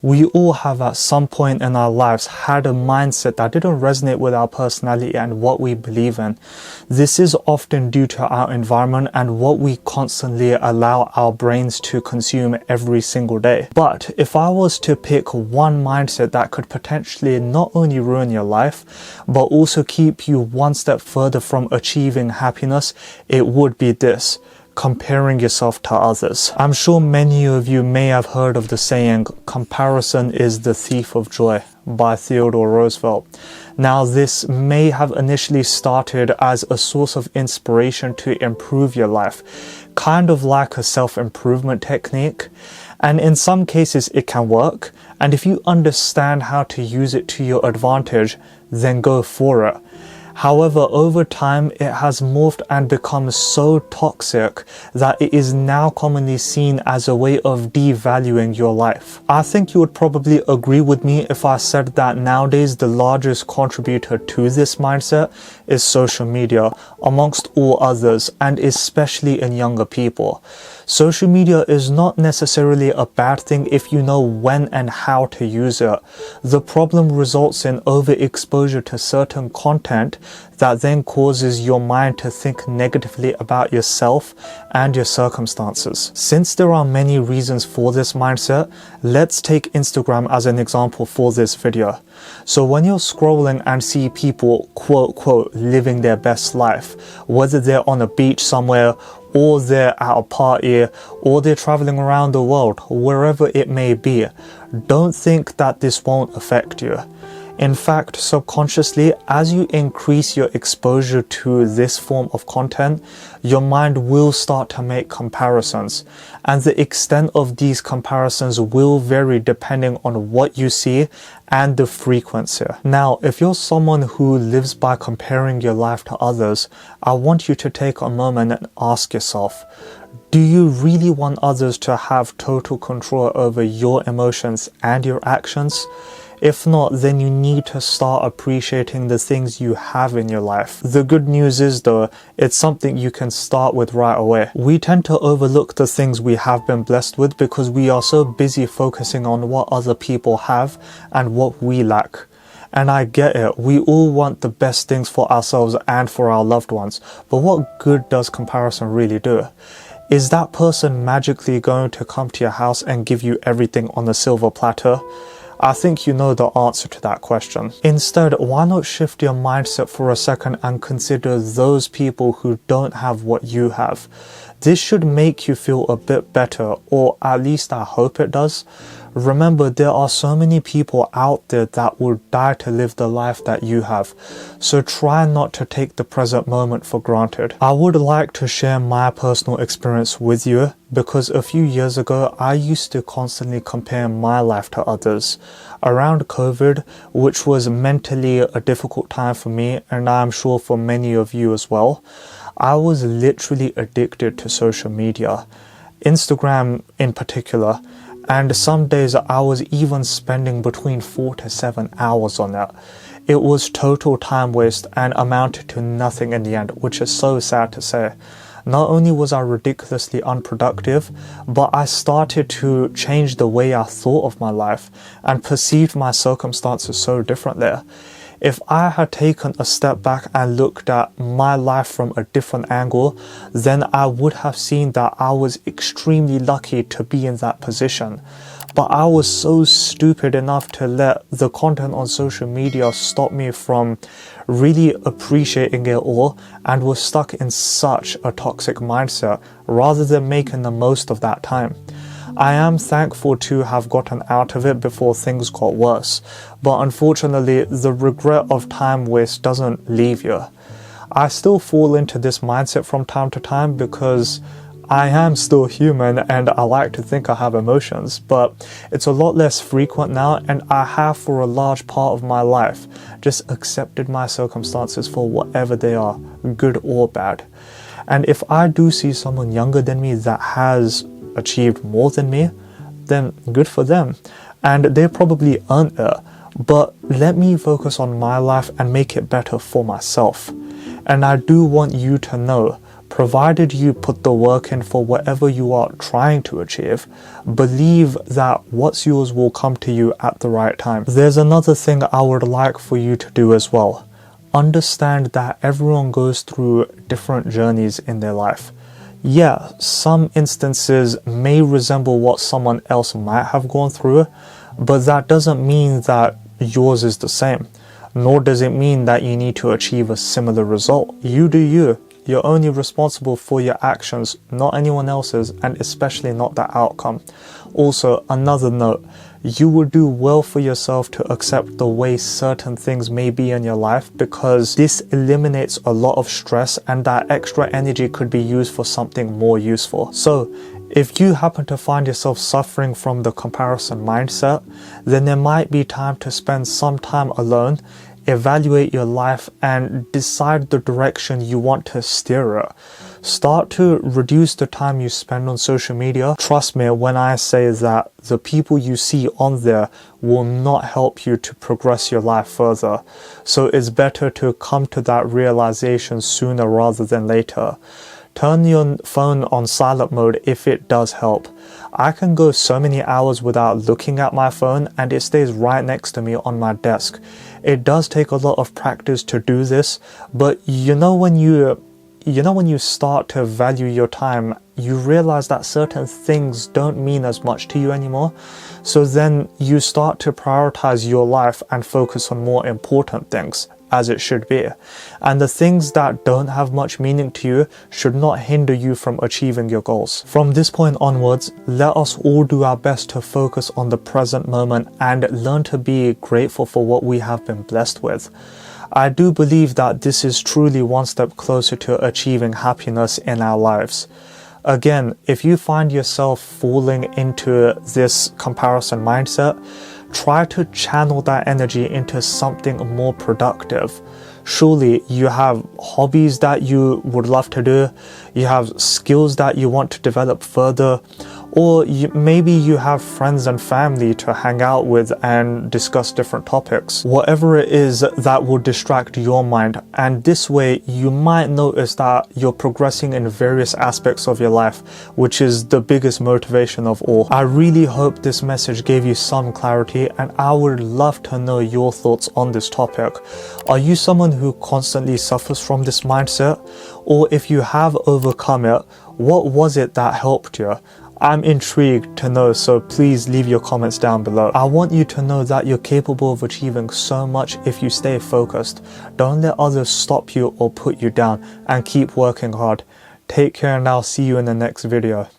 We all have at some point in our lives had a mindset that didn't resonate with our personality and what we believe in. This is often due to our environment and what we constantly allow our brains to consume every single day. But if I was to pick one mindset that could potentially not only ruin your life, but also keep you one step further from achieving happiness, it would be this: comparing yourself to others. I'm sure many of you may have heard of the saying, "Comparison is the thief of joy," by Theodore Roosevelt. Now, this may have initially started as a source of inspiration to improve your life, kind of like a self-improvement technique. And in some cases it can work, and if you understand how to use it to your advantage, then go for it. However, over time, it has morphed and become so toxic that it is now commonly seen as a way of devaluing your life. I think you would probably agree with me if I said that nowadays the largest contributor to this mindset is social media, amongst all others, and especially in younger people. Social media is not necessarily a bad thing if you know when and how to use it. The problem results in overexposure to certain content that then causes your mind to think negatively about yourself and your circumstances. Since there are many reasons for this mindset, let's take Instagram as an example for this video. So when you're scrolling and see people quote living their best life, whether they're on a beach somewhere, or they're at a party, or they're traveling around the world, wherever it may be, don't think that this won't affect you. In fact, subconsciously, as you increase your exposure to this form of content, your mind will start to make comparisons, and the extent of these comparisons will vary depending on what you see and the frequency. Now, if you're someone who lives by comparing your life to others, I want you to take a moment and ask yourself, do you really want others to have total control over your emotions and your actions? If not, then you need to start appreciating the things you have in your life. The good news is though, it's something you can start with right away. We tend to overlook the things we have been blessed with because we are so busy focusing on what other people have and what we lack. And I get it, we all want the best things for ourselves and for our loved ones, but what good does comparison really do? Is that person magically going to come to your house and give you everything on a silver platter? I think you know the answer to that question. Instead, why not shift your mindset for a second and consider those people who don't have what you have? This should make you feel a bit better, or at least I hope it does. Remember, there are so many people out there that will die to live the life that you have. So try not to take the present moment for granted. I would like to share my personal experience with you because a few years ago, I used to constantly compare my life to others. Around COVID, which was mentally a difficult time for me, and I'm sure for many of you as well, I was literally addicted to social media, Instagram in particular. And some days I was even spending between 4 to 7 hours on it. It was total time waste and amounted to nothing in the end, which is so sad to say. Not only was I ridiculously unproductive, but I started to change the way I thought of my life and perceived my circumstances so differently. If I had taken a step back and looked at my life from a different angle, then I would have seen that I was extremely lucky to be in that position. But I was so stupid enough to let the content on social media stop me from really appreciating it all, and was stuck in such a toxic mindset rather than making the most of that time. I am thankful to have gotten out of it before things got worse, but unfortunately the regret of time waste doesn't leave you. I still fall into this mindset from time to time because I am still human and I like to think I have emotions, but it's a lot less frequent now, and I have for a large part of my life just accepted my circumstances for whatever they are, good or bad. And if I do see someone younger than me that has achieved more than me, then good for them, and they probably earned it. But let me focus on my life and make it better for myself. And I do want you to know, Provided you put the work in for whatever you are trying to achieve, believe that what's yours will come to you at the right time. There's another thing I would like for you to do as well. Understand that everyone goes through different journeys in their life. Yeah, some instances may resemble what someone else might have gone through, but that doesn't mean that yours is the same, nor does it mean that you need to achieve a similar result. You do you. You're only responsible for your actions, not anyone else's, and especially not the outcome. Also, another note, you would do well for yourself to accept the way certain things may be in your life, because this eliminates a lot of stress and that extra energy could be used for something more useful. So, if you happen to find yourself suffering from the comparison mindset, then there might be time to spend some time alone, evaluate your life, and decide the direction you want to steer it. Start to reduce the time you spend on social media. Trust me when I say that the people you see on there will not help you to progress your life further. So it's better to come to that realization sooner rather than later. Turn your phone on silent mode if it does help. I can go so many hours without looking at my phone and it stays right next to me on my desk. It does take a lot of practice to do this, but when you start to value your time, you realize that certain things don't mean as much to you anymore. So then you start to prioritize your life and focus on more important things, as it should be. And the things that don't have much meaning to you should not hinder you from achieving your goals. From this point onwards, let us all do our best to focus on the present moment and learn to be grateful for what we have been blessed with. I do believe that this is truly one step closer to achieving happiness in our lives. Again, if you find yourself falling into this comparison mindset, try to channel that energy into something more productive. Surely you have hobbies that you would love to do, you have skills that you want to develop further, or maybe you have friends and family to hang out with and discuss different topics. Whatever it is that will distract your mind, and this way you might notice that you're progressing in various aspects of your life, which is the biggest motivation of all. I really hope this message gave you some clarity, and I would love to know your thoughts on this topic. Are you someone who constantly suffers from this mindset? Or if you have overcome it, what was it that helped you? I'm intrigued to know, so please leave your comments down below. I want you to know that you're capable of achieving so much if you stay focused. Don't let others stop you or put you down, and keep working hard. Take care, and I'll see you in the next video.